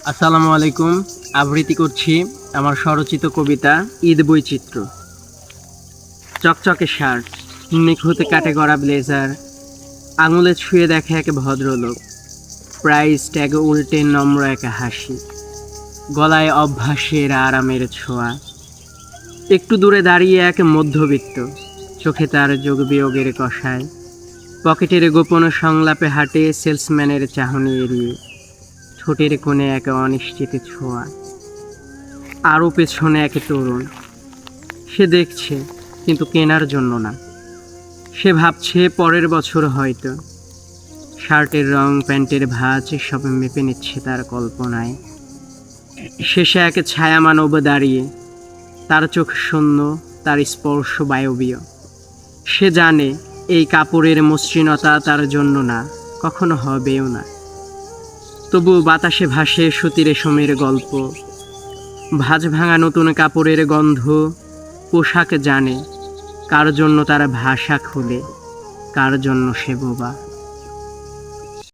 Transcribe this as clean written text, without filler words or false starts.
আসসালামু আলাইকুম। আবৃত্তি করছি আমার স্বরচিত কবিতা ঈদ বৈচিত্র্য। চকচকে শার্ট, নিখুঁত কাটে গড়া ব্লেজার, আঙুলে ছুঁয়ে দেখে এক ভদ্রলোক, প্রাইস ট্যাগ উল্টে নম্র এক হাসি, গলায় অভ্যাসের আরামের ছোঁয়া। একটু দূরে দাঁড়িয়ে এক মধ্যবিত্ত, চোখে তার যোগ বিয়োগের কষায়, পকেটের গোপন সংলাপে হাঁটে সেলসম্যানের চাহনি এড়িয়ে, ঠোঁটের কোণে এক অনিশ্চিত ছোঁয়া। আরও পেছনে এক তরুণ, সে দেখছে কিন্তু কেনার জন্য না, সে ভাবছে পরের বছর হয়তো। শার্টের রং, প্যান্টের ভাঁজ সব মেপে নিচ্ছে তার কল্পনায়। শেষে এক ছায়া মানব দাঁড়িয়ে, তার চোখ শূন্য, তার স্পর্শ বায়বীয়। সে জানে এই কাপড়ের মসৃণতা তার জন্য না, কখনো হবেও না। তবু বাতাসে ভাসে সুতি রেশমের গল্প, ভাঁজ ভাঙা নতুন কাপড়ের গন্ধ। পোশাক জানে কার জন্য তার ভাষা খুলে, কার জন্য সে বোবা।